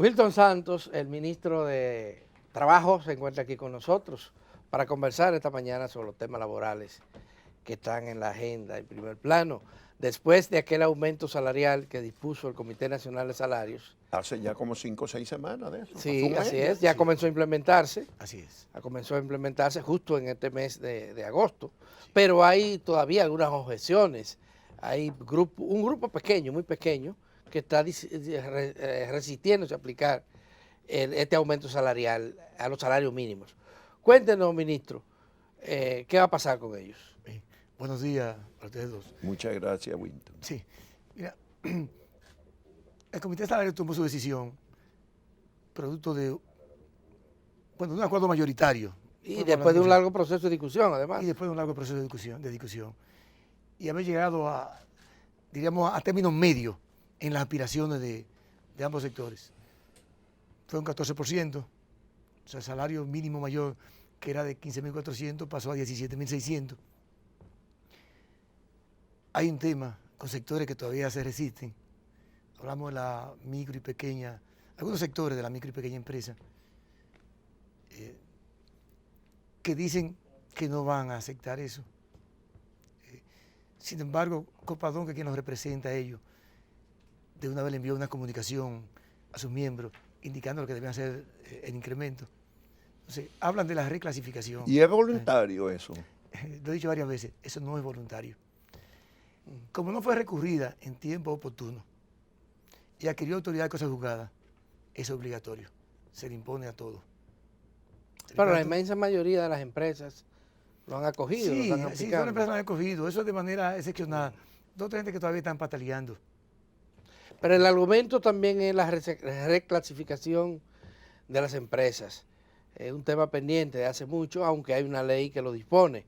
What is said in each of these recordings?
Wilton Santos, el ministro de Trabajo, se encuentra aquí con nosotros para conversar esta mañana sobre los temas laborales que están en la agenda, en primer plano, después de aquel aumento salarial que dispuso el Comité Nacional de Salarios. Hace ya como 5 o 6 semanas de eso. Sí, así es, ya comenzó a implementarse. Así es. Comenzó a implementarse justo en este mes de agosto, pero hay todavía algunas objeciones. Hay un grupo pequeño, muy pequeño, que está resistiéndose a aplicar este aumento salarial a los salarios mínimos. Cuéntenos, ministro, ¿qué va a pasar con ellos? Buenos días a ustedes dos. Muchas gracias, Winton. Sí, mira, el Comité de Salarios tomó su decisión producto de un acuerdo mayoritario. Y después de un largo proceso de discusión, además. Y después de un largo proceso de discusión. Y haber llegado diríamos, a términos medios en las aspiraciones de ambos sectores. Fue un 14%, o sea, el salario mínimo mayor, que era de 15.400, pasó a 17.600. Hay un tema con sectores que todavía se resisten. Hablamos de la micro y pequeña, algunos sectores de la micro y pequeña empresa que dicen que no van a aceptar eso. Sin embargo, Copadón, que es quien los representa a ellos, de una vez le envió una comunicación a sus miembros indicando lo que debían hacer el incremento. Entonces, hablan de la reclasificación. ¿Y es voluntario eso? Lo he dicho varias veces, eso no es voluntario. Como no fue recurrida en tiempo oportuno y adquirió autoridad de cosas juzgadas, es obligatorio, se le impone a todos. Pero la inmensa mayoría de las empresas lo han acogido, sí, lo están aplicando. Sí, las empresas lo han acogido, eso es de manera excepcional. Hay otra gente que todavía están pataleando. Pero el argumento también es la reclasificación de las empresas. Es un tema pendiente de hace mucho, aunque hay una ley que lo dispone.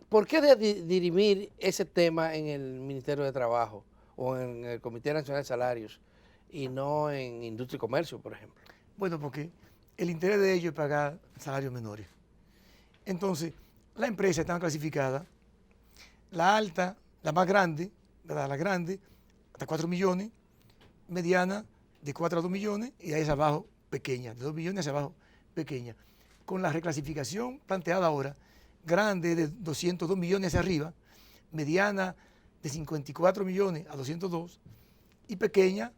¿Por qué dirimir ese tema en el Ministerio de Trabajo o en el Comité Nacional de Salarios y no en Industria y Comercio, por ejemplo? Bueno, porque el interés de ellos es pagar salarios menores. Entonces, la empresa está clasificada, la alta, la más grande, ¿verdad? La grande, hasta 4 millones, mediana, de 4 a 2 millones, y ahí es abajo, pequeña, de 2 millones hacia abajo, pequeña. Con la reclasificación planteada ahora, grande de 202 millones hacia arriba, mediana de 54 millones a 202 y pequeña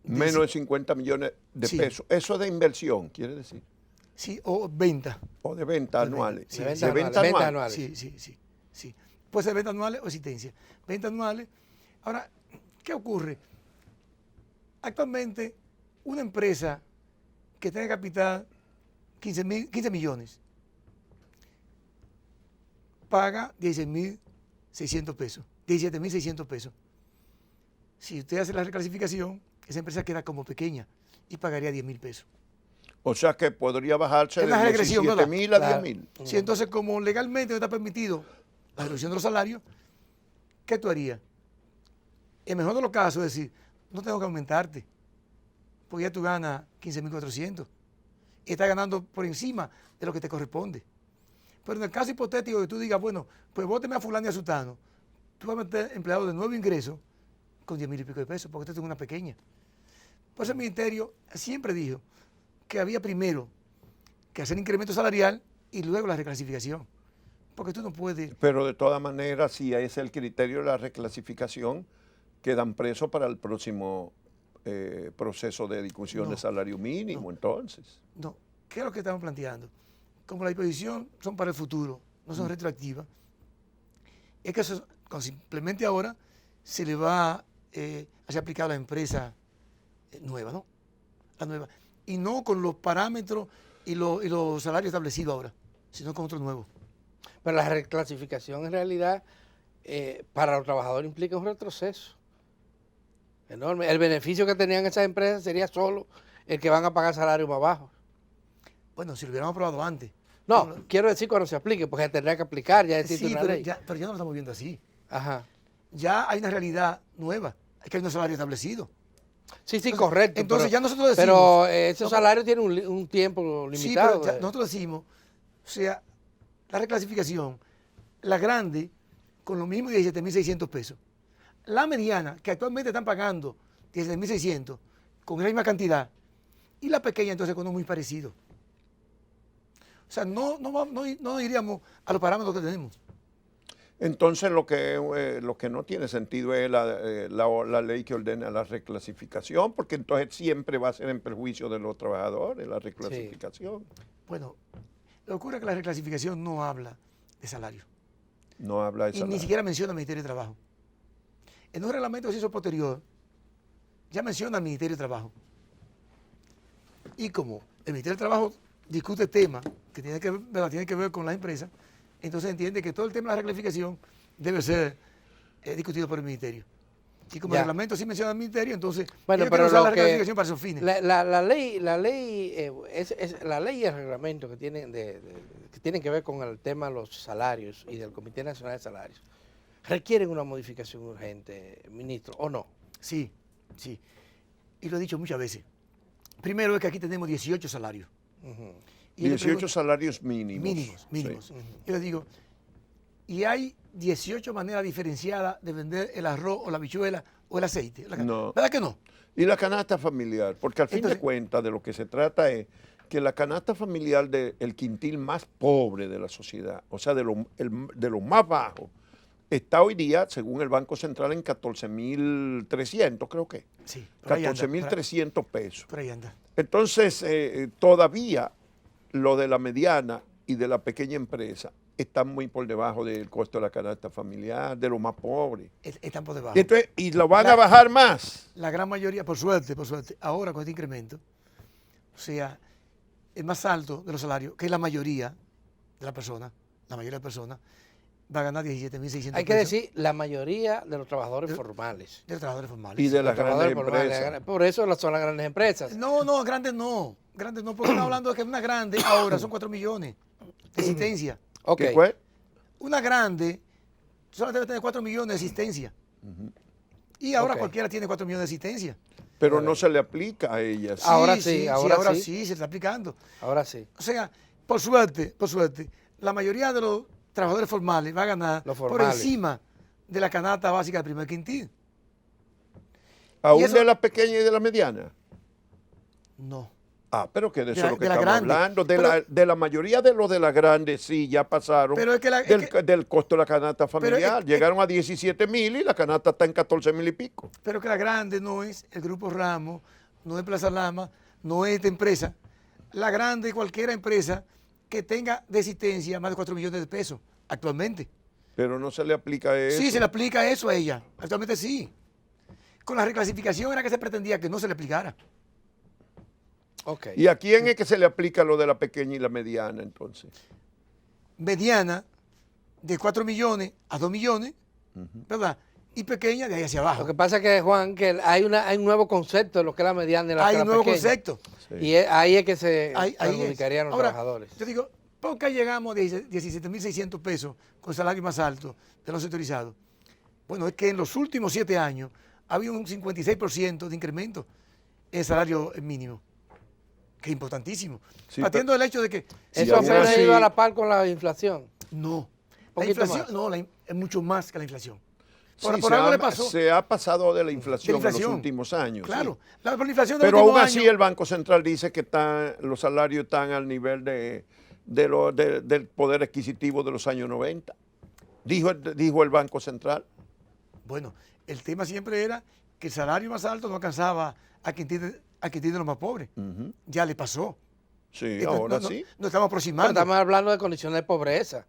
menos de 50 millones de pesos. Eso es de inversión, quiere decir. Sí, o venta. O de venta anuales. Sí, de venta anuales. Sí. Puede ser venta anuales o existencia. Ventas anuales. Ahora, ¿qué ocurre? Actualmente, una empresa que tenga capital 15 millones paga 16.600 pesos, 17.600 pesos. Si usted hace la reclasificación, esa empresa queda como pequeña y pagaría 10.000 pesos. O sea que podría bajarse de la regresión, 17.000 a 10.000. Sí, entonces como legalmente no está permitido la reducción de los salarios, ¿qué tú harías? En el mejor de los casos es decir, no tengo que aumentarte, porque ya tú ganas 15.400 y estás ganando por encima de lo que te corresponde. Pero en el caso hipotético que tú digas, bueno, pues bóteme a fulano y a sutano, tú vas a meter empleado de nuevo ingreso con 10.000 y pico de pesos, porque usted es una pequeña. Por eso el ministerio siempre dijo que había primero que hacer incremento salarial y luego la reclasificación. Porque tú no puedes... Pero de todas maneras, si ese es el criterio de la reclasificación, quedan presos para el próximo proceso de discusión de salario mínimo, entonces. No, ¿qué es lo que estamos planteando? Como la disposición son para el futuro, no son retroactivas, es que eso, cuando se implemente ahora, se le va a ser aplicado a la empresa nueva, ¿no? La nueva. Y no con los parámetros y los salarios establecidos ahora, sino con otros nuevos. Pero la reclasificación en realidad para los trabajadores implica un retroceso enorme. El beneficio que tenían esas empresas sería solo el que van a pagar salarios más bajos. Bueno, si lo hubiéramos aprobado antes. No, quiero decir cuando se aplique, porque se tendrá que aplicar, ya existe una ley. Pero ya no lo estamos viendo así. Ajá. Ya hay una realidad nueva, es que hay un salario establecido. Sí, correcto. Entonces ya nosotros decimos... Pero esos salarios tienen un tiempo limitado. Sí, pero nosotros decimos, o sea, la reclasificación, la grande, con lo mismo 17.600 pesos. La mediana, que actualmente están pagando 17.600, con la misma cantidad. Y la pequeña entonces con uno muy parecido. O sea, no iríamos a los parámetros que tenemos. Entonces lo que no tiene sentido es la ley que ordena la reclasificación, porque entonces siempre va a ser en perjuicio de los trabajadores la reclasificación. Sí. Bueno, lo que ocurre es que la reclasificación no habla de salario. No habla de Y salario. ni siquiera menciona el Ministerio de Trabajo. En un reglamento de acceso posterior ya menciona al Ministerio de Trabajo. Y como el Ministerio de Trabajo discute temas que tienen que ver con las empresas, entonces entiende que todo el tema de la reclasificación debe ser discutido por el Ministerio. Y como el reglamento sí menciona al Ministerio, entonces bueno, ellos pero quieren usar la lo reclasificación para esos fines. La ley y el reglamento que tienen que tienen que ver con el tema de los salarios y del Comité Nacional de Salarios requieren una modificación urgente, ministro, ¿o no? Sí, sí. Y lo he dicho muchas veces. Primero es que aquí tenemos 18 salarios. Y 18 salarios mínimos. Mínimos. Sí. Yo les digo, y hay 18 maneras diferenciadas de vender el arroz o la habichuela o el aceite. No. ¿Verdad que no? Y la canasta familiar, porque al fin Entonces, de cuentas de lo que se trata es que la canasta familiar del quintil más pobre de la sociedad, o sea, de lo más bajo, está hoy día, según el Banco Central, en 14.300, creo que. Sí, por ahí anda, 14.300 pesos. por ahí anda. Entonces, todavía lo de la mediana y de la pequeña empresa están muy por debajo del costo de la canasta familiar, de lo más pobre. Están por debajo. Y, entonces, y lo van a bajar más. La gran mayoría, por suerte, ahora con este incremento, o sea, el más alto de los salarios, que es la mayoría de las personas, va a ganar 17.600 pesos. Hay que decir la mayoría de los trabajadores formales. De los trabajadores formales. Y de las Los trabajadores grandes formales, empresas. por eso son las grandes empresas. No, grandes no, porque estamos hablando de que una grande ahora son 4 millones de existencia. Ok. ¿Qué fue? Una grande solamente debe tener 4 millones de existencia. Y ahora Ok. cualquiera tiene 4 millones de existencia. Pero no se le aplica a ellas. Ahora sí, ahora sí. sí, se está aplicando. Ahora sí. O sea, por suerte, la mayoría de los trabajadores formales va a ganar Los por formales. encima de la canasta básica del primer quintil. ¿Aún eso- de la pequeña y de la mediana? No. Ah, pero que de eso De es la- lo que de la estamos grande. hablando. Pero- De la mayoría de los de la grande, sí, ya pasaron Pero es que del costo de la canasta Pero familiar. Llegaron a 17.000 y la canasta está en 14.000 y pico. Pero que la grande no es el Grupo Ramos, no es Plaza Lama, no es esta empresa. La grande es cualquier empresa que tenga de existencia más de 4 millones de pesos actualmente. Pero no se le aplica eso. Sí, se le aplica eso a ella. Actualmente sí. Con la reclasificación era que se pretendía que no se le aplicara. Ok. ¿Y a quién es que se le aplica lo de la pequeña y la mediana entonces? Mediana de 4 millones a 2 millones, ¿verdad? Y pequeña de ahí hacia abajo. Lo que pasa es que, Juan, que hay un nuevo concepto de lo que es la mediana y la Hay un nuevo pequeña. concepto. Sí. Y ahí es que se Ahí es. perjudicarían a los Ahora, trabajadores. Yo digo, ¿por qué llegamos a 17.600 pesos con salario más alto de los sectorizados? Bueno, es que en los últimos 7 años ha habido un 56% de incremento en el salario mínimo, que es importantísimo. Sí, Partiendo del hecho de que... Sí, Eso aún apenas así- iba a la par con la inflación. No, la Poquito inflación, más. no, es mucho más que la inflación. Sí, Por algo le pasó. se ha pasado de la inflación, en inflación. los últimos años. Claro, sí. por la inflación del Pero último aún así año- el Banco Central dice que los salarios están al nivel del poder adquisitivo de los años 90. Dijo el Banco Central. Bueno, el tema siempre era que el salario más alto no alcanzaba a quien tiene de los más pobres. Ujú. Ya le pasó. Sí, Entonces, ahora no, sí. Nos estamos Pero aproximando. estamos hablando de condiciones de pobreza.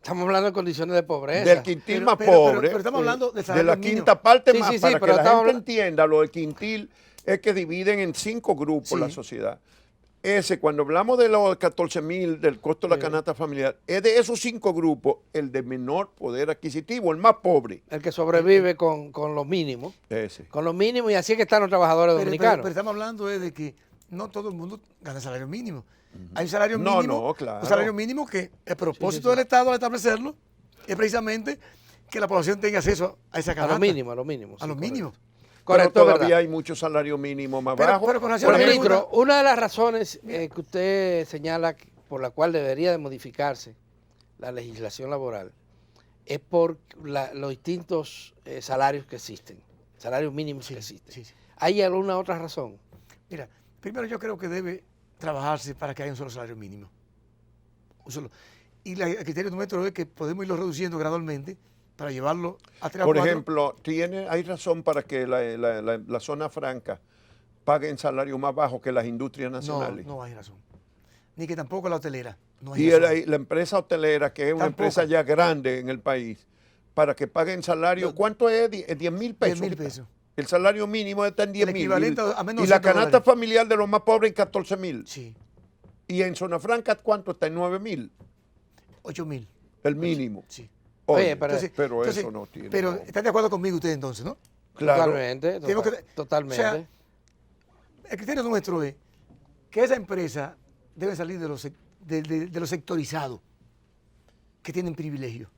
Estamos hablando de condiciones de pobreza. Del quintil Pero- más pero- pobre. pero estamos hablando del de salario la mínimo. quinta parte Sí, más. sí, sí, Para que pero la estamos gente habla- entienda, lo del quintil es que dividen en 5 grupos Sí. la sociedad. Cuando hablamos de los 14.000 del costo de la canasta familiar, es de esos 5 grupos el de menor poder adquisitivo, el más pobre. El que sobrevive con los mínimos. Ese. Con los mínimos, y así es que están los trabajadores Pero dominicanos. estamos hablando de que no todo el mundo gana salario mínimo. Hay un salario No, mínimo. no, claro. Un salario mínimo que el propósito Sí, sí, sí. del Estado al establecerlo es precisamente que la población tenga acceso a esa A canasta. lo mínimo, a lo mínimo. A lo mínimo. Correcto, Pero ¿verdad? todavía hay muchos salarios mínimos más Pero- bajos. pero con relación Por a la ejemplo, Ministro, una de las razones que usted señala por la cual debería de modificarse la legislación laboral es por los distintos salarios que existen. salario mínimo que existe. Sí, sí. ¿Hay alguna otra razón? Mira, primero yo creo que debe trabajarse para que haya un solo salario mínimo. Un solo. Y el criterio nuestro es que podemos irlo reduciendo gradualmente para llevarlo a 3 a Por 4. ejemplo, hay razón para que la zona franca paguen salario más bajo que las industrias nacionales. No hay razón. Ni que tampoco la hotelera. No hay Y razón. la empresa hotelera, que es una Tampoco. empresa ya grande en el país, para que paguen salario, ¿cuánto es? 10.000 pesos. 10.000 pesos. El salario mínimo está en 10.000. equivalente a menos Y la $200. canasta familiar de los más pobres en 14.000. Sí, Y en zona franca, ¿cuánto está? En 9.000. 8.000. El mínimo. Sí. Oye, pero- Entonces, eso no tiene. Pero no. están de acuerdo conmigo ustedes entonces, ¿no? Claro. Totalmente, Tenemos que- totalmente. o sea, el criterio nuestro es que esa empresa debe salir de los sectorizados que tienen privilegio.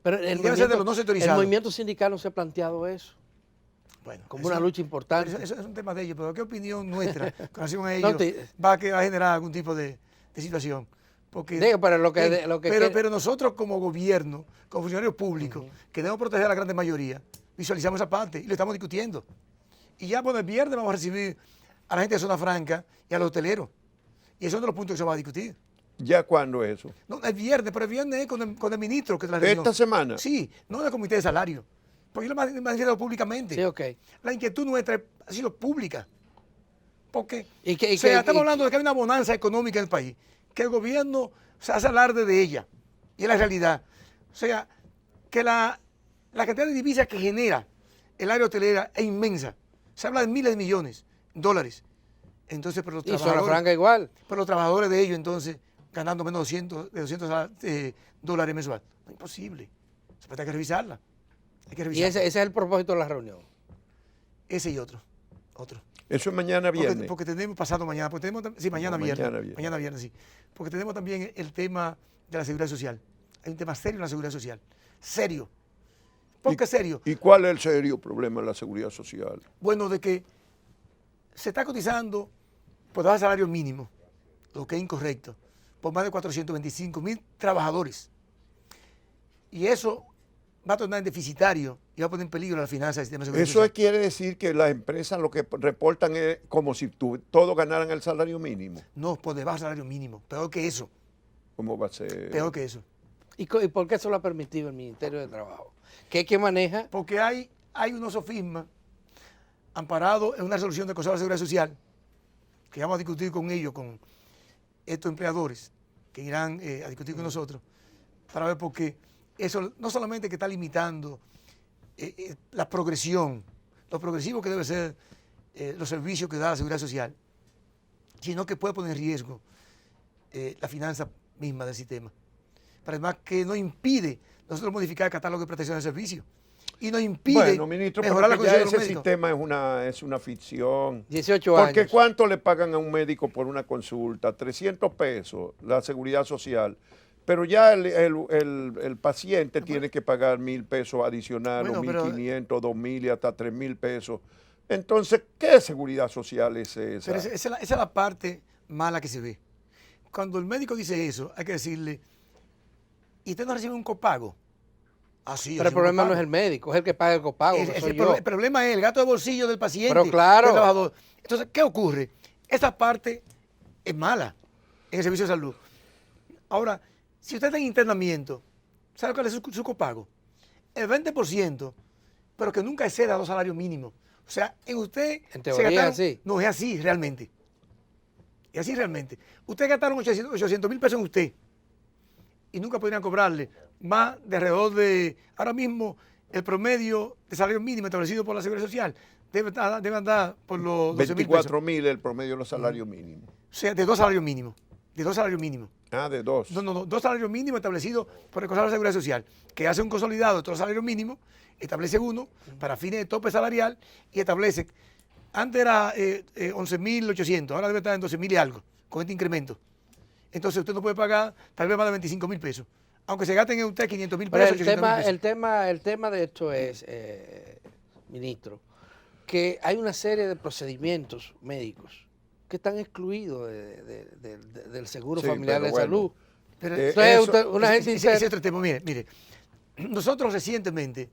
pero y debe ser de los no sectorizados. el movimiento sindical no se ha planteado eso Bueno, como eso- una lucha pero importante. eso es un tema de ellos, pero ¿qué opinión nuestra con relación a No, ellos va a generar algún tipo de situación? Porque, Digo, pero lo que pero nosotros como gobierno, como funcionarios públicos, que debemos proteger a la gran mayoría, visualizamos esa parte y lo estamos discutiendo. Y ya, bueno, el viernes vamos a recibir a la gente de Zona Franca y a los hoteleros. Y eso es uno de los puntos que se va a discutir. ¿Ya cuándo es eso? No, el viernes, pero el viernes es con el ministro que es la reunión. ¿Esta semana? Sí, no del comité de salario. Porque yo lo he manifestado públicamente. Sí, ok. La inquietud nuestra ha sido pública. Porque, Y que- o sea, estamos hablando de que hay una bonanza económica en el país, que el gobierno se hace alarde de ella. Y es la realidad. O sea, que la cantidad de divisas que genera el área hotelera es inmensa. Se habla de miles de millones de dólares. Entonces, pero los Y Zona trabajadores, Franca igual. pero los trabajadores de ellos, entonces, ganando menos de $200 dólares mensual. No es imposible. Se puede, hay que revisarla. Hay que Y revisarla. ese es el propósito de la reunión. Ese y otro. Otro. Eso es mañana viernes. Porque tenemos pasado mañana, porque tenemos, sí, mañana No, viernes. mañana viernes. Mañana viernes, sí. Porque tenemos también el tema de la seguridad social. Hay un tema serio en la seguridad social. Serio. ¿Por qué serio? ¿Y cuál es el serio problema de la seguridad social? Bueno, de que se está cotizando por debajo del salario mínimo, lo que es incorrecto, por más de 425.000 trabajadores. Y eso va a tornar en deficitario y va a poner en peligro la finanza del sistema de seguridad Eso social. quiere decir que las empresas lo que reportan es como si todos ganaran el salario mínimo. No, por debajo del salario mínimo. Peor que eso. ¿Cómo va a ser? Peor que eso. ¿Y por qué eso lo ha permitido el Ministerio de Trabajo? ¿Qué es que maneja? Porque hay unos sofismas amparados en una resolución del Consejo de la Seguridad Social que vamos a discutir con ellos, con estos empleadores que irán a discutir con nosotros para ver por qué eso no solamente que está limitando la progresión, lo progresivo que debe ser los servicios que da la Seguridad Social, sino que puede poner en riesgo la finanza misma del sistema. Pero además que no impide nosotros modificar el catálogo de prestaciones de servicios y nos impide Bueno, ministro, mejorar la porque ya condición de los ese médicos. sistema es una ficción. 18 Porque años. ¿cuánto le pagan a un médico por una consulta? 300 pesos, la seguridad social. Pero ya el paciente tiene que pagar 1.000 pesos adicionales, Bueno, pero- 1.500, 2.000 y hasta 3.000 pesos. Entonces, ¿qué seguridad social es esa? Pero esa es la parte mala que se ve. Cuando el médico dice eso, hay que decirle, ¿y usted no recibe un copago? Ah, sí, yo Pero el recibo un problema no copago. es el médico, es el que paga el copago, que soy yo. El problema es el gasto de bolsillo del paciente, Pero claro. del trabajador. Entonces, ¿qué ocurre? Esa parte es mala en el servicio de salud. Ahora, si usted está en internamiento, ¿sabe cuál es su copago? El 20%, pero que nunca exceda los salarios mínimos. O sea, en usted... En teoría es así. No, es así realmente. Es así realmente. Usted gastaron 800.000 pesos en usted y nunca podrían cobrarle más de alrededor de, ahora mismo, el promedio de salario mínimo establecido por la Seguridad Social debe andar por los 12.000 pesos. 24.000 el promedio de los salarios mínimos. O sea, de 2 salarios mínimos. De 2 salarios mínimos. Ah, de 2. No, 2 salarios mínimos establecidos por el Consejo de la Seguridad Social, que hace un consolidado de todos los salarios mínimos, establece uno para fines de tope salarial y establece, antes era 11.800, ahora debe estar en 12.000 y algo, con este incremento. Entonces usted no puede pagar tal vez más de 25.000 pesos, aunque se gasten en usted 500.000 Pero pesos, 800.000 pesos. el tema de esto es, ministro, que hay una serie de procedimientos médicos que están excluidos del seguro Sí, familiar pero de bueno. salud. Pero Entonces, eso- una gente ese dice, es otro tema. Mire, nosotros recientemente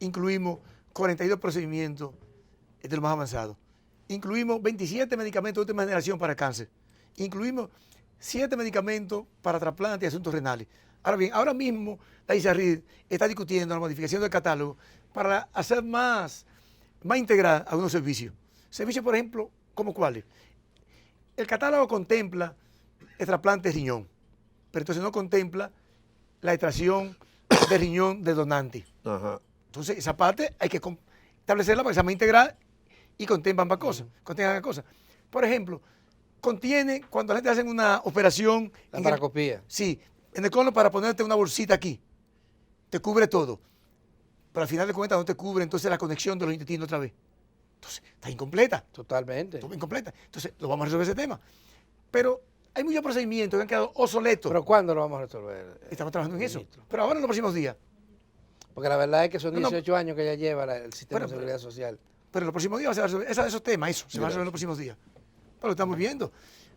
incluimos 42 procedimientos de los más avanzados. Incluimos 27 medicamentos de última generación para el cáncer. Incluimos 7 medicamentos para trasplantes y asuntos renales. Ahora bien, ahora mismo la ISARRID está discutiendo la modificación del catálogo para hacer más integral algunos servicios. Servicios, por ejemplo, ¿como cuáles? El catálogo contempla el trasplante de riñón, pero entonces no contempla la extracción de riñón de donante. Ajá. Entonces, esa parte hay que establecerla para que sea más integral y contenga ambas cosas. Contenga ambas cosas. Por ejemplo, contiene, cuando la gente hace una operación... La paracopía. Sí, en el colon para ponerte una bolsita aquí. Te cubre todo. Pero al final de cuentas no te cubre entonces la conexión de los intestinos otra vez. Entonces, está incompleta. Totalmente. Está incompleta. Entonces, lo vamos a resolver ese tema. Pero hay muchos procedimientos que han quedado obsoletos. ¿Pero cuándo lo vamos a resolver? Estamos trabajando en eso. Ministro? Pero ahora en los próximos días. Porque la verdad es que son No, no. 18 años que ya lleva el sistema Bueno, de seguridad social. Pero en los próximos días se va a resolver esos temas, eso, se va a resolver en los próximos días. Pero lo estamos viendo. O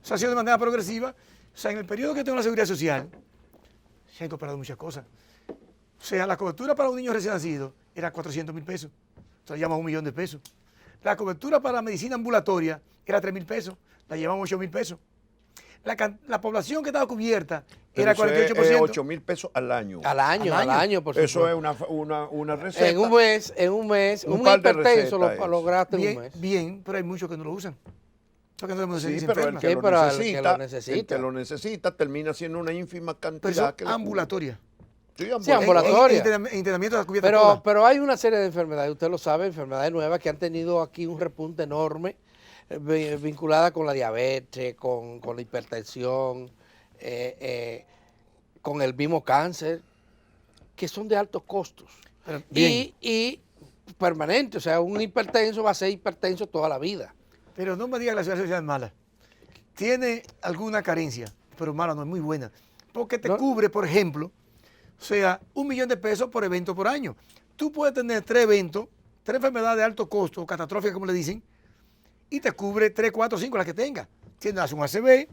sea, ha sido de manera progresiva. O sea, en el periodo que tengo la seguridad social, se han incorporado muchas cosas. O sea, la cobertura para un niño recién nacido era 400.000 pesos. O sea, llama $1 millón de pesos. La cobertura para la medicina ambulatoria era 3.000 pesos. La llevamos 8.000 pesos. La población que estaba cubierta era Pero eso 48%. es 8.000 pesos al año. Al año, por supuesto. Eso es una receta. En un mes, Un un par de hipertenso recetas lo lograste en un Bien, mes. bien, pero hay muchos que no lo usan. Porque no debemos Sí, se pero el enferma. que, Sí, lo pero el que necesita, lo necesita. el que lo necesita termina siendo una ínfima Pero eso cantidad. que le cubre. ambulatoria. Sí, Sí, ambulatoria. Internamiento de la cubierta toda. Pero hay una serie de enfermedades, usted lo sabe, enfermedades nuevas que han tenido aquí un repunte enorme, vinculada con la diabetes, con la hipertensión, con el mismo cáncer, que son de altos costos. Pero, bien. Y permanente, o sea, un hipertenso va a ser hipertenso toda la vida. Pero no me diga que la seguridad social es mala. Tiene alguna carencia, pero mala no es muy buena. Porque te No. cubre, por ejemplo, o sea, $1 millón de pesos por evento por año. Tú puedes tener 3 eventos, 3 enfermedades de alto costo, catastróficas como le dicen, y te cubre 3, 4, 5 las que tengas. Tienes un ACV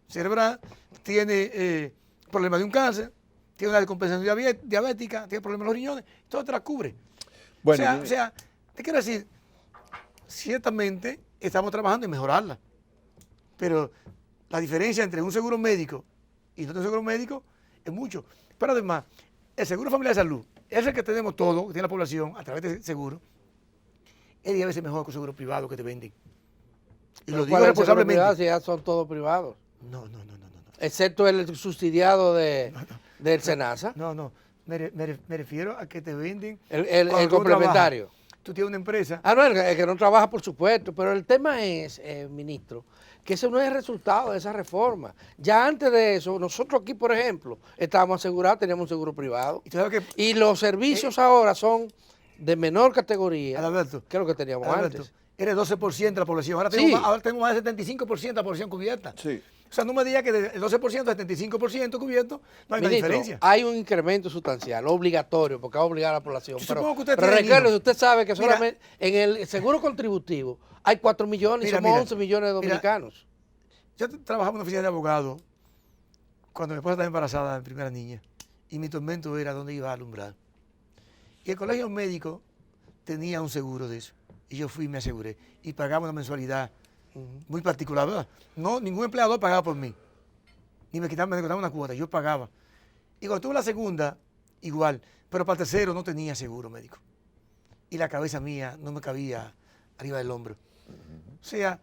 cerebral, tiene problemas de un cáncer, tiene una descompensación diabética, tiene problemas de los riñones, todo te la cubre. Bueno, o sea, te quiero decir, ciertamente estamos trabajando en mejorarla, pero la diferencia entre un seguro médico y no tener seguro médico es mucho. Pero además, el seguro familiar de salud es el que tenemos todo, que tiene la población a través de ese seguro, es 10 veces mejor que un seguro privado que te venden. Y lo digo ¿Cuál es el seguro privado responsablemente. si ya son todos privados? No. Excepto el subsidiado del SENASA, No. Me refiero a que te venden. el cuando tú complementario. trabajas. Tú tienes una empresa. Ah, no, el que no trabaja, por supuesto, pero el tema es, ministro, que ese no es el resultado de esa reforma. Ya antes de eso, nosotros aquí, por ejemplo, estábamos asegurados, teníamos un seguro privado, Y tú sabes que, y los servicios ahora son de menor categoría Adalberto, que lo que teníamos Alberto, antes. eres 12% de la población. Ahora Sí. tengo más del 75% de la población cubierta. sí. O sea, no me digas que del 12% al 75% cubierto no hay una Ministro, diferencia. hay un incremento sustancial, obligatorio, porque va a obligar a la población. Yo Pero, supongo que usted pero tiene recuerde, hijos. usted sabe que Mira. solamente en el seguro contributivo hay 4 millones y Mira, somos mira. 11 millones de Mira. dominicanos. Yo trabajaba en una oficina de abogado cuando mi esposa estaba embarazada, mi primera niña, y mi tormento era dónde iba a alumbrar. Y el colegio médico tenía un seguro de eso. Y yo fui y me aseguré. Y pagaba una mensualidad muy particular, ¿verdad? No, ningún empleador pagaba por mí. Ni me quitaban una cuota, yo pagaba. Y cuando tuve la segunda, igual. Pero para el tercero no tenía seguro médico. Y la cabeza mía no me cabía arriba del hombro. O sea,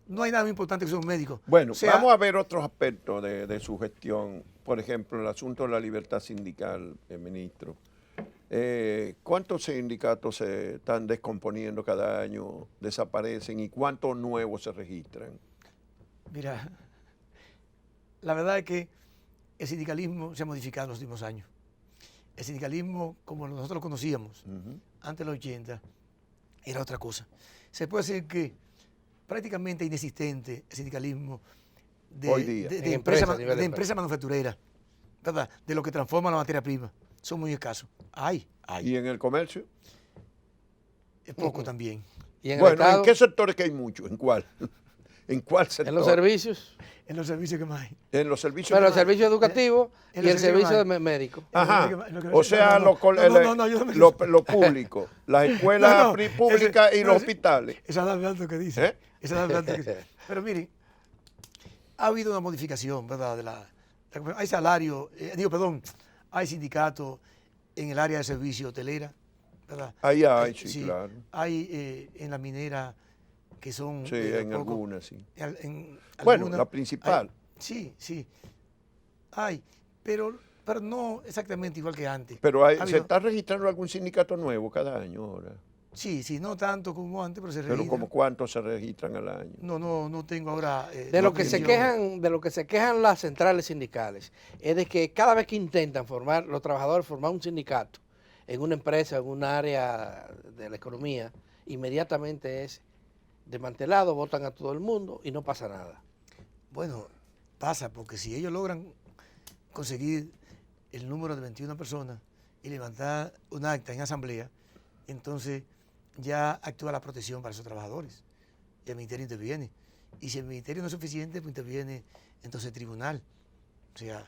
no hay nada más importante que ser un médico. Bueno, O sea, vamos a ver otros aspectos de su gestión. Por ejemplo, el asunto de la libertad sindical, ministro. ¿Cuántos sindicatos se están descomponiendo cada año, desaparecen y cuántos nuevos se registran? Mira, la verdad es que el sindicalismo se ha modificado en los últimos años. El sindicalismo, como nosotros lo conocíamos, antes de los 80, era otra cosa. Se puede decir que prácticamente inexistente el sindicalismo Hoy día. En empresas, a nivel de de empresa. empresa manufacturera, ¿verdad? De lo que transforma la materia prima. Son muy escasos. Hay. ¿Y en el comercio? Es poco también. Y en el Bueno, Estado, ¿en qué sectores que hay mucho? ¿En cuál? ¿En cuál sector? En los servicios, En los servicios que más hay. En los servicios. pero el que más- servicio educativo en y los el servicios servicio que de médico. Ajá. Lo que- O sea, no, yo no me- lo público, las escuelas públicas y los hospitales. Esa es la verdad lo que dice. ¿Eh? Esa es la verdad que dice. Pero miren, ha habido una modificación, ¿verdad? Hay salario, hay sindicatos en el área de servicio hotelera, ¿verdad? Ahí hay, sí, claro. Hay en la minera que son... Sí, en algunas, sí. En Bueno, algunas la principal. sí, hay, pero no exactamente igual que antes. Pero Ha ¿se habido- está registrando algún sindicato nuevo cada año ahora? Sí, no tanto como antes, pero se Pero registra. ¿como cuántos se registran al año? No tengo ahora... De lo que se quejan las centrales sindicales es de que cada vez que intentan los trabajadores formar un sindicato en una empresa, en un área de la economía, inmediatamente es desmantelado, votan a todo el mundo y no pasa nada. Bueno, pasa, porque si ellos logran conseguir el número de 21 personas y levantar un acta en asamblea, entonces ya actúa la protección para esos trabajadores. Y el ministerio interviene. Y si el ministerio no es suficiente, pues interviene entonces el tribunal. O sea,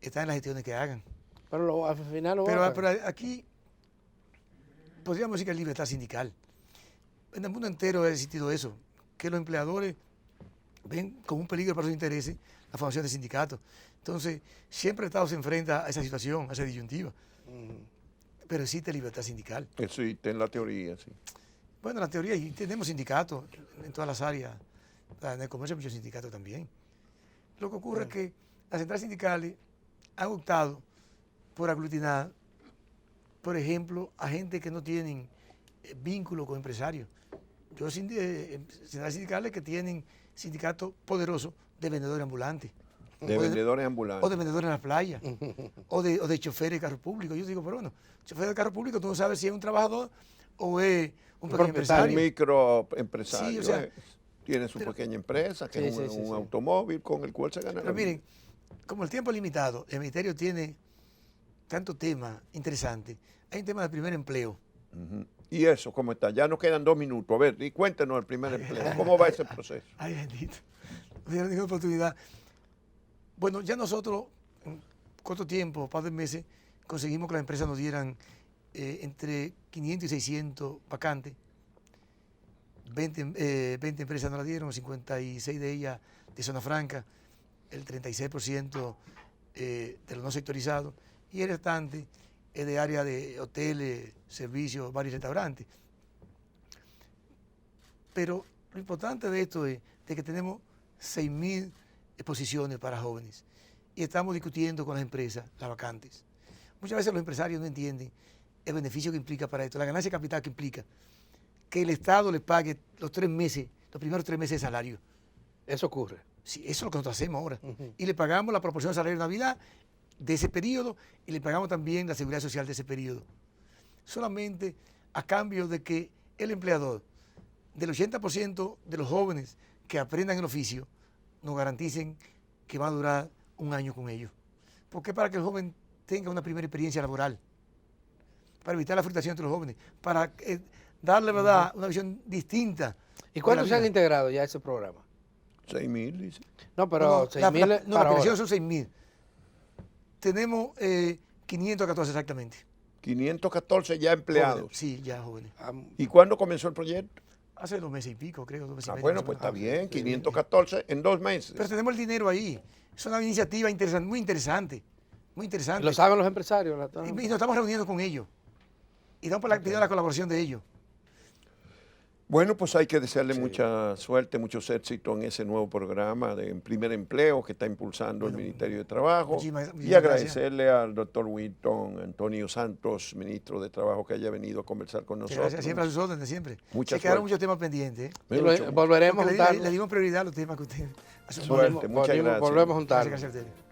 está en las gestiones que hagan. Pero al final lo Pero votan. aquí podríamos decir que hay libertad sindical. En el mundo entero ha existido eso, que los empleadores ven como un peligro para sus intereses la formación de sindicatos. Entonces, siempre el Estado se enfrenta a esa situación, a esa disyuntiva. Pero existe libertad sindical. Eso existe en la teoría, sí. Bueno, en la teoría, y tenemos sindicatos en todas las áreas. En el comercio hay muchos sindicatos también. Lo que ocurre es que las centrales sindicales han optado por aglutinar, por ejemplo, a gente que no tienen vínculo con empresarios. Centrales sindicales que tienen sindicatos poderosos de vendedores ambulantes. De vendedores ambulantes. O de vendedores en la playa. o de choferes de carro público. Yo digo, pero bueno, chofer de carro público, tú no sabes si es un trabajador o es un pequeño Un empresario. microempresario. Sí, o sea, tiene su pequeña empresa, que es Sí, un sí. automóvil con el cual se gana la Pero vida. miren, como el tiempo es limitado, el ministerio tiene tantos temas interesantes. Hay un tema del primer empleo. Ujú. ¿Y eso cómo está? Ya nos quedan 2 minutos. A ver, y cuéntenos el primer empleo. ¿Cómo va ese proceso? Ay, bendito. No dieron ninguna oportunidad. Bueno, ya nosotros, en corto tiempo, un par de meses, conseguimos que las empresas nos dieran entre 500 y 600 vacantes. 20 empresas nos las dieron, 56 de ellas de zona franca, el 36% de los no sectorizados, y el restante es de área de hoteles, servicios, bares y restaurantes. Pero lo importante de esto es de que tenemos 6.000 posiciones para jóvenes y estamos discutiendo con las empresas las vacantes. Muchas veces los empresarios no entienden el beneficio que implica para esto, la ganancia de capital que implica que el Estado les pague los primeros 3 meses de salario. Eso ocurre. Sí, eso es lo que nosotros hacemos ahora. Y le pagamos la proporción de salario de Navidad de ese periodo y le pagamos también la seguridad social de ese periodo. Solamente a cambio de que el empleador, del 80% de los jóvenes que aprendan el oficio, nos garanticen que va a durar 1 año con ellos. Porque para que el joven tenga una primera experiencia laboral, para evitar la frustración entre los jóvenes, para darle, ¿verdad?, una visión distinta. ¿Y cuántos se han vida. integrado ya a ese programa? 6.000, dice. No, pero 6.000 la para petición ahora. son 6.000. Tenemos 514 exactamente. 514 ya empleados. Jóvenes, sí, ya jóvenes. ¿Y cuándo comenzó el proyecto? Hace 2 meses y pico, creo, 2 meses y medio. Bueno, más o pues menos. está bien, 514 en 2 meses. Pero tenemos el dinero ahí. Es una iniciativa interesante, muy interesante. Muy interesante. ¿Lo saben los empresarios? Y nos estamos reuniendo con ellos. Y estamos pidiendo la colaboración de ellos. Bueno, pues hay que desearle mucha suerte, muchos éxitos en ese nuevo programa de primer empleo que está impulsando el Ministerio de Trabajo. muchísimas Y gracias. agradecerle al doctor Wilton Antonio Santos, ministro de Trabajo, que haya venido a conversar con Muchas nosotros. gracias, siempre a sus órdenes, siempre. Mucha Se quedaron suerte. muchos temas pendientes. Y Mucho- volveremos a Porque juntarnos. le dimos prioridad a los temas que usted... a su Suerte, muchas gracias. Volvemos a juntarnos. Gracias a ustedes.